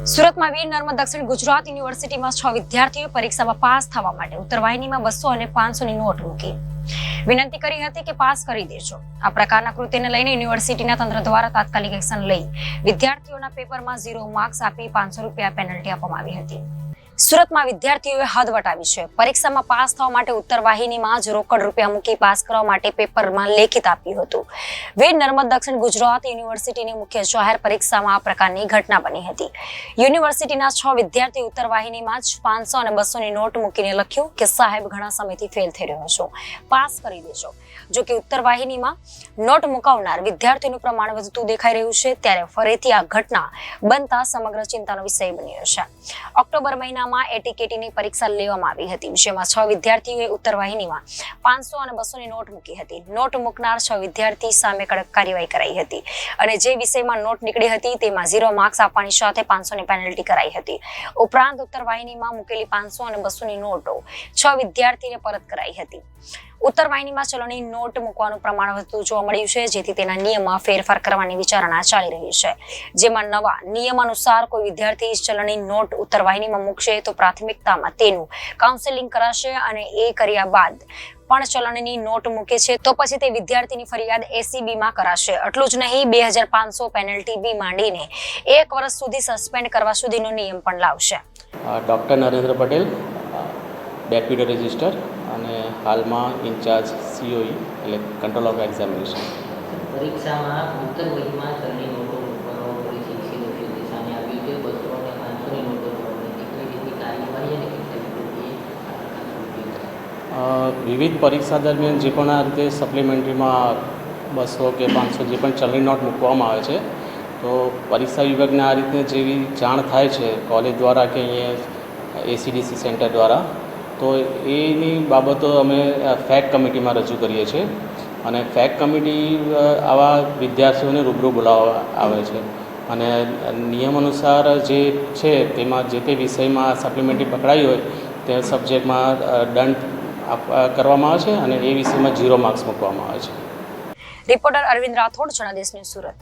સુરતમાં વીર નર્મદ દક્ષિણ ગુજરાત યુનિવર્સિટીમાં 6 વિદ્યાર્થીઓ પરીક્ષામાં પાસ થવા માટે ઉત્તરવાહિનીમાં 200 અને 500ની નોટ મૂકી વિનંતી કરી હતી કે પાસ કરી દેજો। આ પ્રકારના કૃત્યને લઈને યુનિવર્સિટીના તંત્ર દ્વારા તાત્કાલિક એક્શન લઈ વિદ્યાર્થીઓના પેપરમાં 0 માર્ક્સ આપી 500 રૂપિયા પેનલ્ટી આપવામાં આવી હતી। સુરતમાં વિદ્યાર્થીઓએ હદ વટાવી છે। પરીક્ષામાં પાસ થવા માટે ઉત્તરવાહિનીમાં જ રોકડ રૂપિયા મૂકી પાસ કરવા માટે પેપરમાં લેખિત આપ્યું હતું। વીર નર્મદ દક્ષિણ ગુજરાત યુનિવર્સિટીની મુખ્ય જાહેર પરીક્ષામાં આ પ્રકારની ઘટના બની હતી। યુનિવર્સિટીના 6 વિદ્યાર્થીઓ ઉત્તરવાહિનીમાં જ 500 અને 200ની નોટ મૂકીને લખ્યું કે સાહેબ ઘણા સમયથી ફેલ થઈ રહ્યો છો, પાસ કરી દેજો। જો કે ઉત્તરવાહિનીમાં નોટ મુકાવનાર વિદ્યાર્થીઓનું પ્રમાણ વધતું દેખાઈ રહ્યું છે, ત્યારે ફરીથી આ ઘટના બનતા સમગ્ર ચિંતાનો વિષય બન્યો છે। ઓક્ટોબર મહિનામાં એટીકેટીની પરીક્ષા લેવામાં આવી હતી, જેમાં 6 વિદ્યાર્થીઓએ ઉત્તરવાહિનીમાં 500 અને 200ની નોટ મૂકી હતી। નોટ મૂકનાર 6 વિદ્યાર્થી સામે કડક કાર્યવાહી કરાઈ હતી અને જે વિષયમાં નોટ નીકળી હતી તેમાં 0 માર્ક્સ આપવાની સાથે 500ની પેનલ્ટી કરાઈ હતી। ઉપરાંત ઉત્તરવાહિનીમાં મૂકેલી 500 અને 200ની નોટો 6 વિદ્યાર્થીને પરત કરાઈ હતી। ઉત્તરવાહિનીમાં ચલણી નોટ મૂકવાનું પ્રમાણ વધતું જોવા મળ્યું છે, જેથી તેના નિયમમાં ફેરફાર કરવાની વિચારણા ચાલી રહી છે। જેમાં નવા નિયમ અનુસાર કોઈ વિદ્યાર્થી ચલણી નોટ ઉત્તરવાહિનીમાં મૂકશે તો પ્રાથમિકતામાં તેનું કાઉન્સેલિંગ કરાશે અને એ કર્યા બાદ પણ ચલણની નોટ મૂકે છે તો પછી તે વિદ્યાર્થીની ફરિયાદ એસીબીમાં કરાશે। એટલું જ નહીં, 2500 પેનલ્ટી બી માંડીને 1 વર્ષ સુધી સસ્પેન્ડ કરવા સુધીનો નિયમ પણ લાવશે। Doctor Narendra Patel, deputy register અને હાલમાં ઇન્ચાર્જ COE એટલે કંટ્રોલ ઓફ એક્ઝામિનેશન। પરીક્ષામાં ઉત્તરવાહિનીમાં ચલણી નોટો મૂકવાનો પોલીસ ઇન્સ્ટિટ્યૂટ સામે આવ્યું છે। 200 અને 500ની નોટો કેટલી રીતની કાર્યવાહી અને વિવિધ પરીક્ષા દરમિયાન જે પણ આ રીતે સપ્લિમેન્ટરીમાં 200 કે 500 જે પણ ચલણી નોટ મૂકવામાં આવે છે, તો પરીક્ષા વિભાગને આ રીતે જેવી જાણ થાય છે કોલેજ દ્વારા કે અહીંયા ACDC સેન્ટર દ્વારા, તો એની બાબતો અમે ફેક કમિટીમાં રજૂ કરીએ છીએ અને ફેક કમિટી આવા વિદ્યાર્થીઓને રૂબરૂ બોલાવવા આવે છે અને નિયમ અનુસાર જે છે તેમાં જે તે વિષયમાં સપ્લિમેન્ટરી પકડાઈ હોય તે સબ્જેક્ટમાં દંડ કરવામાં આવે છે અને એ વિષયમાં 0 માર્ક્સ મૂકવામાં આવે છે। Reporter Arvind Rathod, Janadesh news, Surat.